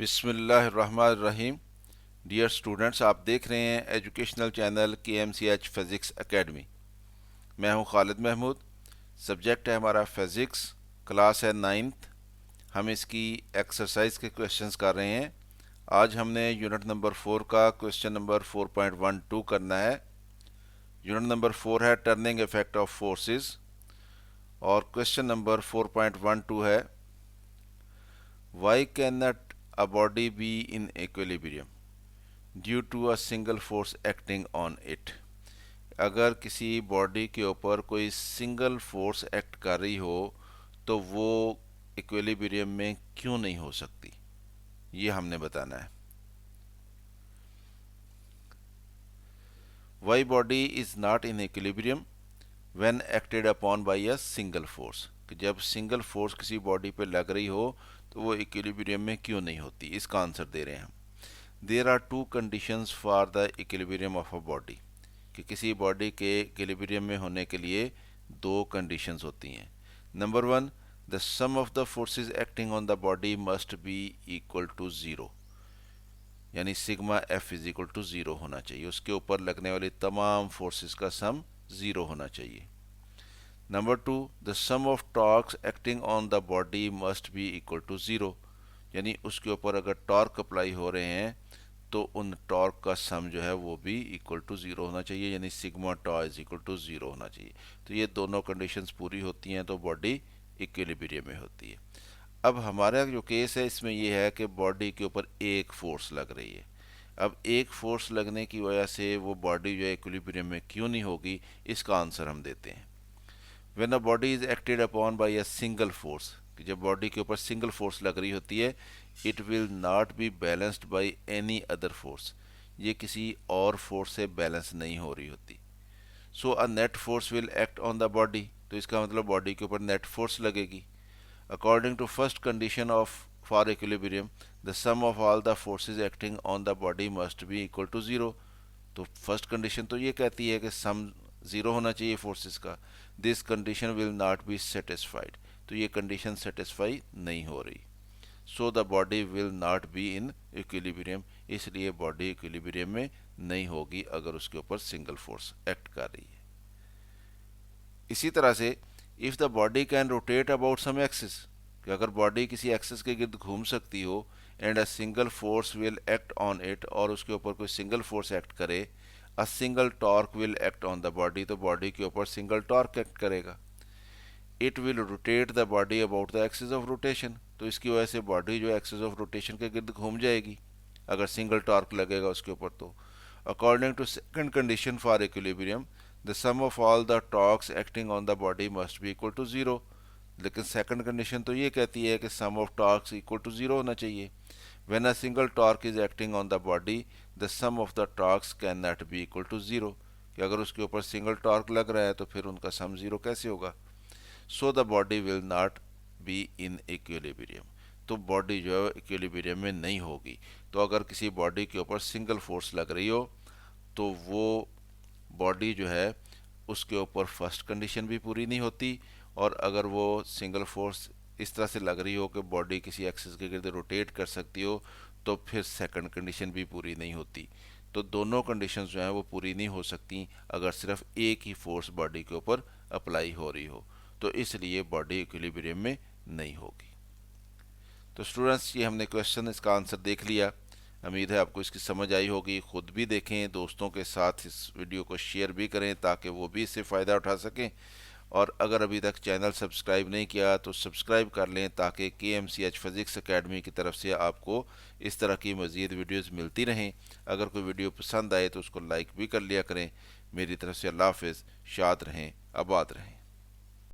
बिस्मिल्लाहिर्रहमानिर्रहीम। Dear students, आप देख रहे हैं educational channel KMCH physics academy. मैं हूं खालिद महमूद। सब्जेक्ट है हमारा फिज़िक्स, क्लास है 9th। हम इसकी एक्सरसाइज के क्वेश्चंस कर रहे हैं। आज हमने यूनिट नंबर 4 का क्वेश्चन नंबर 4.12 करना है। यूनिट नंबर 4 है टर्निंग इफेक्ट ऑफ फोर्सेस और क्वेश्चन नंबर 4.12 है why can not a body be in equilibrium due to a single force acting on it. अगर किसी बॉडी के ऊपर कोई सिंगल फोर्स एक्ट कर रही हो तो वो इक्विलिब्रियम में क्यों नहीं हो सकती, ये हमने बताना है। Why body is not in equilibrium when acted upon by a single force, कि जब सिंगल फोर्स किसी बॉडी पे लग रही हो तो वो इक्विलिब्रियम में क्यों नहीं होती, इसका आंसर दे रहे हैं हम। There are two conditions for the equilibrium of a body, कि किसी बॉडी के इक्विलिब्रियम में होने के लिए दो कंडीशंस होती हैं। Number one, the sum of the forces acting on the body must be equal to zero, यानी sigma F is equal to zero होना चाहिए। उसके ऊपर लगने वाली तमाम फोर्सेस का सम ज़ीरो होना चाहिए। Number two, the sum of torques acting on the body must be equal to zero, यानी उसके ऊपर अगर टॉर्क अप्लाई हो रहे हैं तो उन टॉर्क का सम जो है वो भी इक्वल टू ज़ीरो होना चाहिए, यानी sigma tau is equal to zero होना चाहिए। तो ये दोनों कंडीशंस पूरी होती हैं तो बॉडी इक्विलिब्रियम में होती है। अब हमारा जो केस है इसमें ये है कि बॉडी के ऊपर एक फोर्स लग रही है। अब एक फोर्स लगने की वजह से वो बॉडी जो है इक्विलिब्रियम में क्यों नहीं होगी, इसका आंसर हम देते हैं। When a body is acted upon by a single force, कि जब बॉडी के ऊपर सिंगल फोर्स लग रही होती है, it will not be balanced by any other force, ये किसी और फोर्स से बैलेंस नहीं हो रही होती। So a net force will act on the body, तो इसका मतलब बॉडी के ऊपर नेट फोर्स लगेगी। According to first condition of for equilibrium, the sum of all the forces acting on the body must be equal to zero. तो first condition तो ये कहती है कि सम ज़ीरो होना चाहिए फोर्सेस का। This condition will not be satisfied, तो ये कंडीशन सेटिस्फाई नहीं हो रही। So the body will not be in equilibrium, इसलिए बॉडी इक्विलिब्रियम में नहीं होगी अगर उसके ऊपर सिंगल फोर्स एक्ट कर रही है। इसी तरह से if the body can rotate about some axis, कि अगर बॉडी किसी एक्सिस के गिर्द घूम सकती हो and a single force will act on it, और उसके ऊपर कोई सिंगल फोर्स एक्ट करे, अ single torque will act on the body, तो बॉडी के ऊपर सिंगल टॉर्क एक्ट करेगा। It will rotate the body about the axis of rotation, तो इसकी वजह से बॉडी जो एक्सिस ऑफ रोटेशन के गिर्द घूम जाएगी अगर सिंगल टॉर्क लगेगा उसके ऊपर। तो according to second condition for equilibrium, the sum of all the torques acting on the body must be equal to zero. लेकिन सेकंड कंडीशन तो ये कहती है कि sum of torques equal to zero होना चाहिए। When a single torque is acting on the body, the sum of the torques can not be equal to zero, कि अगर उसके ऊपर सिंगल टॉर्क लग रहा है तो फिर उनका सम ज़ीरो कैसे होगा। So the body will not be in equilibrium, तो बॉडी जो है इक्विलिब्रियम में नहीं होगी। तो अगर किसी बॉडी के ऊपर सिंगल फोर्स लग रही हो तो वो बॉडी जो है उसके ऊपर फर्स्ट कंडीशन भी पूरी नहीं होती, और अगर वो सिंगल फोर्स इस तरह से लग रही हो कि बॉडी किसी एक्सिस के गिर्द रोटेट कर सकती हो, तो फिर सेकंड कंडीशन भी पूरी नहीं होती। तो दोनों कंडीशंस जो हैं वो पूरी नहीं हो सकती अगर सिर्फ एक ही फोर्स बॉडी के ऊपर अप्लाई हो रही हो, तो इसलिए बॉडी इक्विलिब्रियम में नहीं होगी। तो स्टूडेंट्स, ये हमने क्वेश्चन इसका आंसर देख लिया। उम्मीद है आपको इसकी समझ आई होगी। ख़ुद भी देखें, दोस्तों के साथ इस वीडियो को शेयर भी करें ताकि वो भी इससे फ़ायदा उठा सकें। और अगर अभी तक चैनल सब्सक्राइब नहीं किया तो सब्सक्राइब कर लें ताकि KMCH फिज़िक्स एकेडमी की तरफ से आपको इस तरह की मज़ीद वीडियोज़ मिलती रहें। अगर कोई वीडियो पसंद आए तो उसको लाइक भी कर लिया करें। मेरी तरफ से अल्लाह हाफ़िज़। शाद रहें, आबाद रहें।